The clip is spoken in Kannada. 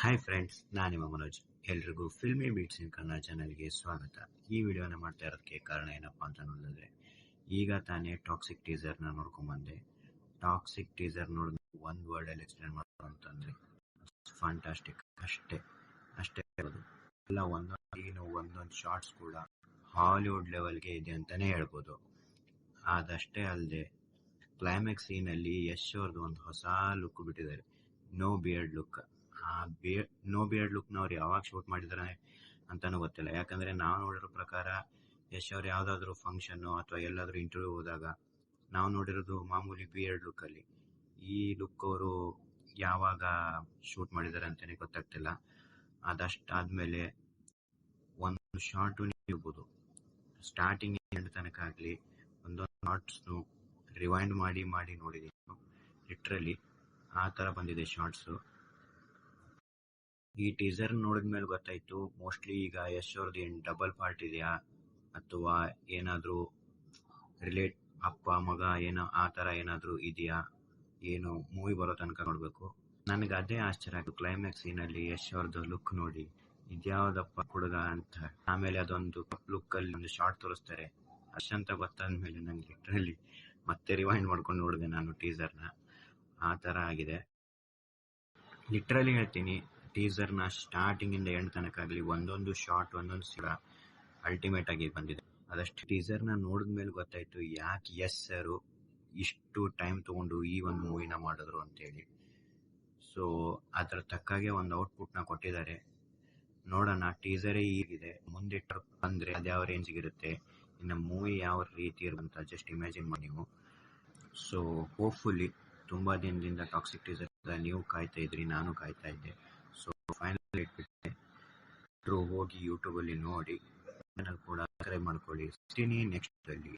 ಹಾಯ್ ಫ್ರೆಂಡ್ಸ್, ನಾನು ನಿಮ್ಮ ಮನೋಜ್. ಎಲ್ರಿಗೂ ಫಿಲ್ಮಿ ಬೀಟ್ಸ್ ಇನ್ ಕನ್ನಡ ಚಾನಲ್ಗೆ ಸ್ವಾಗತ. ಈ ವಿಡಿಯೋನ ಮಾಡ್ತಾ ಇರೋದಕ್ಕೆ ಕಾರಣ ಏನಪ್ಪಾ ಅಂತ ನೋಡಿದ್ರೆ, ಈಗ ತಾನೇ ಟಾಕ್ಸಿಕ್ ಟೀಸರ್ನ ನೋಡ್ಕೊಂಬಂದೆ. ಟಾಕ್ಸಿಕ್ ಟೀಸರ್ ನೋಡಿದ್ರೆ ಒಂದು ವರ್ಡಲ್ಲಿ ಎಕ್ಸ್ಪ್ಲೇನ್ ಮಾಡೋದು ಅಂತಂದರೆ ಫ್ಯಾಂಟಾಸ್ಟಿಕ್. ಅಷ್ಟೇ ಇರೋದು. ಎಲ್ಲ ಒಂದೊಂದು ಶಾರ್ಟ್ಸ್ ಕೂಡ ಹಾಲಿವುಡ್ ಲೆವೆಲ್ಗೆ ಇದೆ ಅಂತಲೇ ಹೇಳ್ಬೋದು. ಅದಷ್ಟೇ ಅಲ್ಲದೆ ಕ್ಲೈಮ್ಯಾಕ್ಸ್ ಸೀನಲ್ಲಿ ಯಶ್ ಅವ್ರದ್ದು ಒಂದು ಹೊಸ ಲುಕ್ ಬಿಟ್ಟಿದ್ದಾರೆ, ನೋ ಬಿಯರ್ಡ್ ಲುಕ್. ಆ ನೋ ಬಿಯರ್ಡ್ ಲುಕ್ನ ಅವ್ರು ಯಾವಾಗ ಶೂಟ್ ಮಾಡಿದ್ದಾರೆ ಅಂತಾನೂ ಗೊತ್ತಿಲ್ಲ. ಯಾಕಂದರೆ ನಾವು ನೋಡಿರೋ ಪ್ರಕಾರ ಯಶ್ ಅವ್ರು ಯಾವುದಾದ್ರೂ ಫಂಕ್ಷನ್ನು ಅಥವಾ ಎಲ್ಲಾದರೂ ಇಂಟರ್ವ್ಯೂ ಹೋದಾಗ ನಾವು ನೋಡಿರೋದು ಮಾಮೂಲಿ ಬಿಯರ್ಡ್ ಲುಕ್ಕಲ್ಲಿ. ಈ ಲುಕ್ ಅವರು ಯಾವಾಗ ಶೂಟ್ ಮಾಡಿದ್ದಾರೆ ಅಂತಲೇ ಗೊತ್ತಾಗ್ತಿಲ್ಲ. ಅದಷ್ಟಾದಮೇಲೆ ಒಂದು ಶಾರ್ಟು ಇರ್ಬೋದು, ಸ್ಟಾರ್ಟಿಂಗ್ ಎಂಡ್ ತನಕ ಆಗಲಿ ಒಂದೊಂದು ಶಾರ್ಟ್ಸ್ನು ರಿವೈಂಡ್ ಮಾಡಿ ನೋಡಿದ್ದೀನಿ. ಲಿಟ್ರಲಿ ಆ ಥರ ಬಂದಿದೆ ಶಾರ್ಟ್ಸು. ಈ ಟೀಸರ್ ನೋಡಿದ್ಮೇಲೆ ಗೊತ್ತಾಯಿತು, ಮೋಸ್ಟ್ಲಿ ಈಗ ಯಶ್ ಅವ್ರದ್ದು ಏನು ಡಬಲ್ ಪಾರ್ಟ್ ಇದೆಯಾ ಅಥವಾ ಏನಾದರೂ ರಿಲೇಟ್ ಅಪ್ಪ ಮಗ ಏನೋ ಆ ಥರ ಏನಾದರೂ ಇದೆಯಾ, ಏನು ಮೂವಿ ಬರೋ ತನಕ ನೋಡಬೇಕು. ನನಗೆ ಅದೇ ಆಶ್ಚರ್ಯ ಆಯಿತು ಕ್ಲೈಮ್ಯಾಕ್ಸ್ ಸೀನಲ್ಲಿ ಯಶ್ ಅವ್ರದ್ದು ಲುಕ್ ನೋಡಿ, ಇದ್ಯಾವುದಪ್ಪ ಹುಡುಗ ಅಂತ. ಆಮೇಲೆ ಅದೊಂದು ಕಪ್ ಲುಕ್ಕಲ್ಲಿ ಒಂದು ಶಾರ್ಟ್ ತೋರಿಸ್ತಾರೆ. ಅಷ್ಟಂತ ಗೊತ್ತಾದ್ಮೇಲೆ ನನಗೆ ಲಿಟ್ರಲಿ ಮತ್ತೆ ರಿವೈಂಡ್ ಮಾಡ್ಕೊಂಡು ನೋಡಿದೆ ನಾನು ಟೀಸರ್ನ. ಆ ಥರ ಆಗಿದೆ. ಲಿಟ್ರಲಿ ಹೇಳ್ತೀನಿ, ಟೀಸರ್ನ ಸ್ಟಾರ್ಟಿಂಗಿಂದ ಎಂಡ್ ತನಕ ಆಗಲಿ ಒಂದೊಂದು ಶಾರ್ಟ್ ಒಂದೊಂದು ಸೀಡ ಅಲ್ಟಿಮೇಟ್ ಆಗಿ ಬಂದಿದೆ. ಅದಷ್ಟು ಟೀಸರ್ನ ನೋಡಿದ್ಮೇಲೆ ಗೊತ್ತಾಯಿತು ಯಾಕೆ ಯಶ್ ಸರ್ ಇಷ್ಟು ಟೈಮ್ ತೊಗೊಂಡು ಈ ಒಂದು ಮೂವಿನ ಮಾಡಿದ್ರು ಅಂತೇಳಿ. ಸೊ ಅದರ ತಕ್ಕಾಗೆ ಒಂದು ಔಟ್ಪುಟ್ನ ಕೊಟ್ಟಿದ್ದಾರೆ. ನೋಡೋಣ, ಟೀಸರೇ ಹೀಗಿದೆ, ಮುಂದೆ ಬಂದರೆ ಅದು ಯಾವ ರೇಂಜಿಗಿರುತ್ತೆ, ಇನ್ನು ಮೂವಿ ಯಾವ ರೀತಿ ಇರುವಂತ ಜಸ್ಟ್ ಇಮ್ಯಾಜಿನ್ ಮಾಡಿ ನೀವು. ಸೊ ಹೋಪ್ಫುಲಿ ತುಂಬ ದಿನದಿಂದ ಟಾಕ್ಸಿಕ್ ಟೀಸರ್ ನೀವು ಕಾಯ್ತಾ ಇದ್ರಿ, ನಾನು ಕಾಯ್ತಾ ಇದ್ದೆ. ಸೊ ಫೈನಲ್ ಇಟ್ಬಿಟ್ಟೆ. ಹೋಗಿ ಯೂಟ್ಯೂಬಲ್ಲಿ ನೋಡಿ, ಚಾನಲ್ ಕೂಡ ಸಬ್ಸ್ಕ್ರೈಬ್ ಮಾಡ್ಕೊಳ್ಳಿ. ಸಿಗ್ತೀನಿ ನೆಕ್ಸ್ಟ್ ಅಲ್ಲಿ.